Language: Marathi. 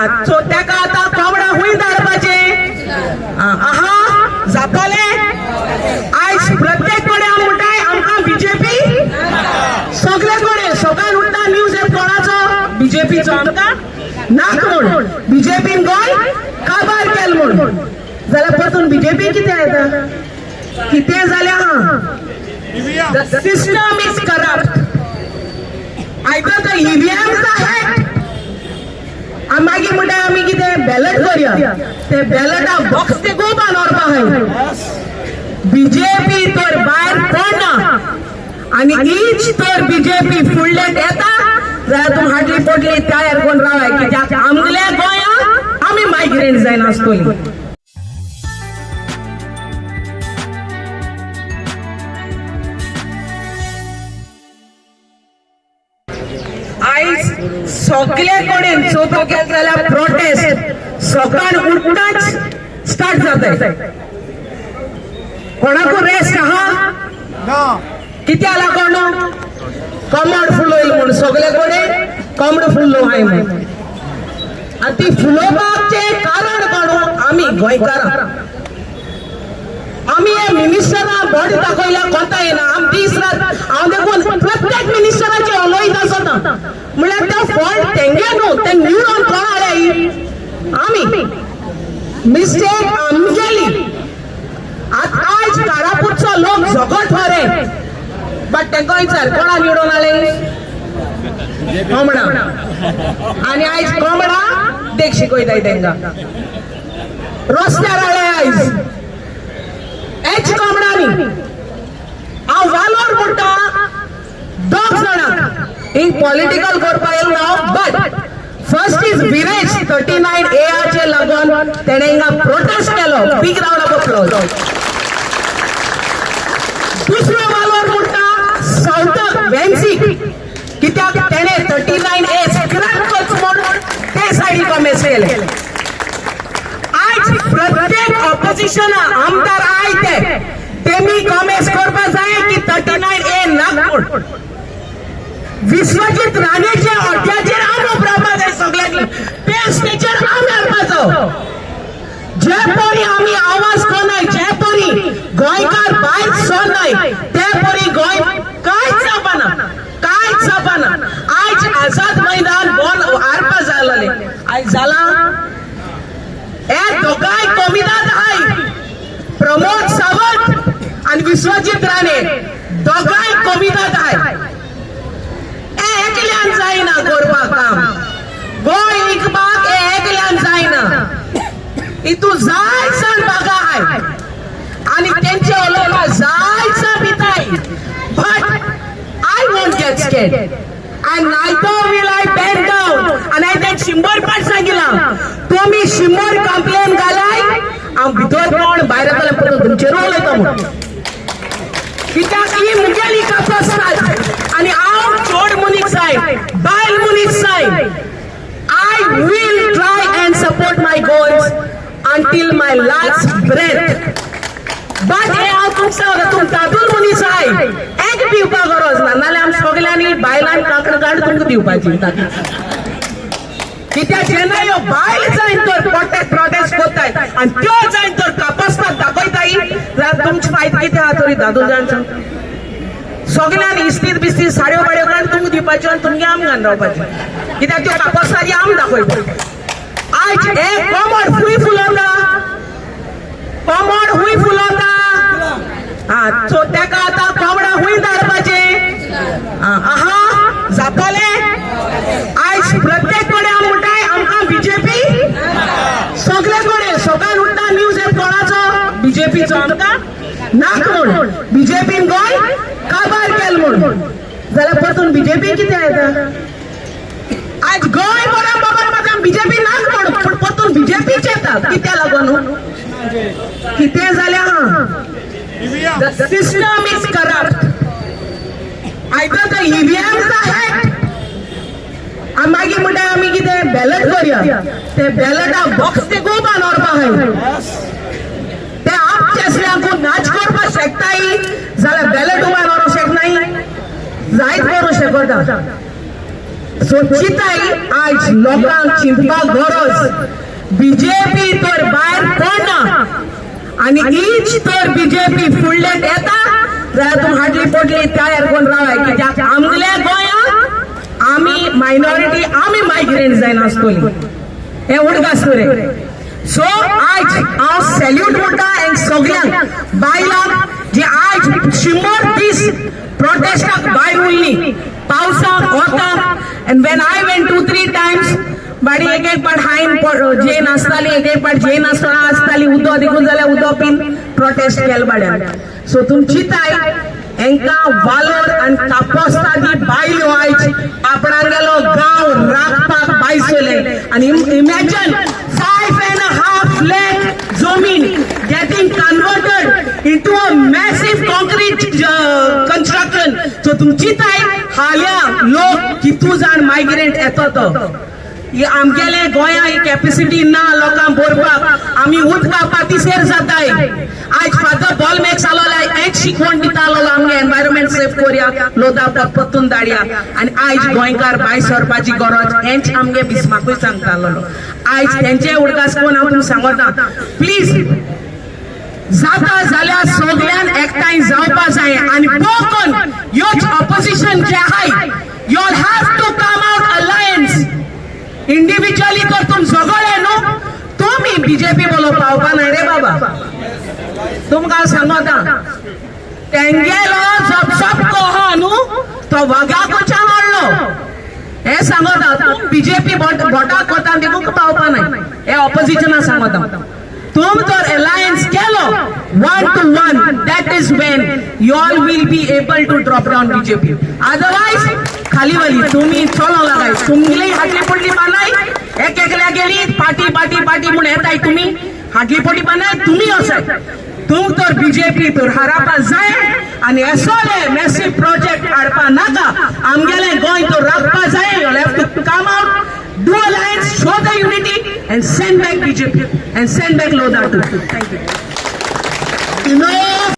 सो तेका आता कोंबडा हुंय धाडपाचे आहा जातले आयज प्रत्येक कडेन आमी म्हणटाय आमकां बीजेपी सगळे कडेन सगळ्यान उठता न्यूज कोणाचो बीजेपीचो आमकां नाक म्हूण बीजेपीन गोंय काबार केल म्हूण जाल्यार परतून बीजेपी कितें येता कितें जाल्यार the system is corrupt either the EVMs are hacked आनी मागीर म्हणटा आमी कितें बॅलट करया ते बॅलटा बॉक्स ते गोबा व्हरपा हाय बीजेपी तर भायर पडना आनी इच तर बीजेपी फुडल्यान येता जाल्यार तूं हाडली पडली तयार कोण रावाय कित्याक आमगल्या गोंयांत आमी मायग्रेंट जाय नासतली आयज सगळे कडेन चोवपाक गेले जाल्यार प्रोटेस्ट सकाळ उठताच स्टार्ट जाताय कोणाकू रेस्ट आहा कित्या लागून कमळ फुलोयल म्हूण सगळे कडेन कमळ फुल्लो आहाय म्हूण आनी ती फुलोवपाचे कारण काडून आमी गोंयकारां आमी हे मिनिस्टरां बट दाखयल्या कोता येना आमी दीस रात हांव देखून प्रत्येक मिनिस्टराचे उलयत आसता म्हळ्यार ते फॉल्ट तेंगे न्हू ते निवडून कोण हाडले आमी मिस्टेक आमगेली आयज कारापूरचो लोक झगड ठरे बट तेंका विचार कोणा निवडून हाडले कोंबडा आनी आयज कोंबडा देख शिकयताय तेंका रस्त्यार हाडले आयज एच कोंबडांनी हांव वालोर म्हणटा दोग जाणां हिंग पॉलिटिकल करपा येयलो बट फर्स्ट इज विरेज 39A चे लागून तेणे हिंगा प्रोटेस्ट केलो बिग राउंड ऑफ अप्लॉज दुसरो वालोर म्हणटा सावथ वेन्सी कित्याक तेणे 39A स्क्रॅप करचो म्हणून ते सायडीक कॉमेंट्स केले आयज प्रत्येक ऑपोजिशन आमदार आय तेमी कॉमेंट्स करपा जाय की 39A नागपूर विश्वजीत राणेचे अड्ड्याचेर आमी उबरावपा जाय सगळ्यांक ते स्टेजीर आमी हाडपाचो जे परी आमी आवाज कोनाय जे परी गोंयकार भायर सोनाय ते परी गोंय कांयच जावपाना आयज आझाद मैदान बोन हारपा जाय आयज जाला हे दोगांय कमीदाद आहाय प्रमोद सावंत आनी विश्वजीत राणे दोगांय कमीदाद आहाय एकल्यान जायना करपाक काम गोंय विकपाक एकल्यान जायना हितू जायसान भागा आहाय आनी तेंचे उलोवपाक जायसा भिताय but I won't get scared and neither will I bend down and I then 100 पाट सांगितला तुम्ही 100 कंप्लेन घालाय हांव भितर कोण भायर येतले परत तुमचेर उलयता म्हणून कित्याक ही मुगेली कापासतात आनी हांव चोड मनीस जाय बायल मनीस जाय I will try and support my goals until my last breath but हे हांव तुमकां दादूल मनीस जाय एक पिवपा गरज ना नाल्यार आमी सगळ्यांनी बायलांक कांकणां काड तुमकां दिवपाची कित्याक जेन्ना ह्यो बायल जायन तर प्रोटेस्ट कोत्ताय आनी त्यो जायन तर कापासतात दाखयताय जाल्यार तुमचे फायदो कितें आहा तरी दादूल जाणचो सगळ्यांनी इस्तीद बिस्तीद साड्यो बाड्यो काडून तुमकां दिवपाच्यो आनी तुमगे आमी घालून रावपाचें कित्याक त्यो कापासतात आमी दाखयता आयज हे कोमोड खूंय फुलोवता कोमोड खूंय फुलोवता सो तेका आतां कोंबडा खूंय धाडपाचे आहा जातले आयज प्रत्येक कडेन आमी म्हणटाय आमकां बीजेपी सगळे कडेन सगळ्यान उठता न्यूज कोणाचो बीजेपीचो आमकां नाक म्हूण बीजेपीन गोंय काबार केल म्हूण जाल्यार परतून बीजेपी कितें येता आयज गोंय बरें बाबा म्हाका बीजेपी नाक म्हूण पूण परतून बीजेपीच येता कित्या लागून कितें जाल्यार the system is corrupt either the EVMs are hacked आनी मागीर म्हणटा आमी कितें बॅलट करया ते बॅलटा बॉक्स ते गोबा व्हरपा हाय ते आमचे असल्यांकू नाच करपाक शकताय जाल्यार बॅलट उबार व्हरूंक शकनाय जायत करूं शकता सो चिताय आज लोकांक चिंतपाक गरज बीजेपी तर भायर पडना आणि हीच तर बीजेपी फुडल्यान येता जाल्यार तूं हाडली पडली तयार कोण रावाय कित्याक आमगल्या गोंयांत आमी मायनॉरिटी आमी मायग्रेंट जायन आसतली हे उडगास रे सो आज हांव सॅल्यूट करता हेंक सगळ्यांक बायलांक जे आज 100 दीस प्रोटेस्टाक भायर उरली पावसाक वताक and when I went 2-3 times बाडी एक पाट हायन जे नासताली एक पाट जे नासतना आसताली उदो देखून जाल्यार उदो पिन प्रोटेस्ट केल बाड्यान सो तुम चिताय हेंका वालोर आनी कापोस्ता दी बायलो आयज आपणागेलो गांव राखपाक बायसले आनी इमॅजिन 5.5 lakh जमीन getting converted into a massive concrete construction so तुम चिताय हाल्या लोक कितू जाण मायग्रेंट येतो तो आमगेले गोंया ही कॅपॅसिटी ना लोकांक भरपाक आमी उदका पातीसेर जाताय आज फादर बॉलमॅक्स आलोले हेच शिकवण दितालो आमगे एनवायरमेंट सेफ कोरया लोदा पत्तून धाडया आनी आयज गोंयकार भायर सरपाची गरज हेंच आमगे बिस्माकूय सांगतालो आयज तेंचे उदकास कोण हांव तुमकां सांगता प्लीज जाता जाल्यार सगळ्यान एकठांय जावपा जाय आनी कोण ह्योच ऑपोजिशन जे आहाय you all have to come out alliance individually तर तुम झगडले न्हू तुम्ही बीजेपी बोलो पावपा नाही रे बाबा तुमकां सांगता तेंगेलो झपझप कोहा न्हू तो वगाकूच्यान हाडलो हे सांगता तुम बीजेपी भोटाक कोता देखून पावपा नाही हे ऑपोजिशना सांगता तुम तर अलायन्स केलो 1 to 1 that is when you all will be able to drop down BJP otherwise खाली वाली तुम्ही चलो लगाय तुमगेली हाटली पडली बानाय एक एकल्या गेली पार्टी पार्टी पार्टी म्हणून येताय तुम्ही हाटली पडली बानाय तुम्ही असाय तुम तर बीजेपी तर हारापा जाय आणि असले मॅसिव प्रोजेक्ट हाडपा नाका आमगेले गोंय तर राखपा जाय you have to come out do alliance, show the unity and send back BJP and send back Lodha too. Thank you.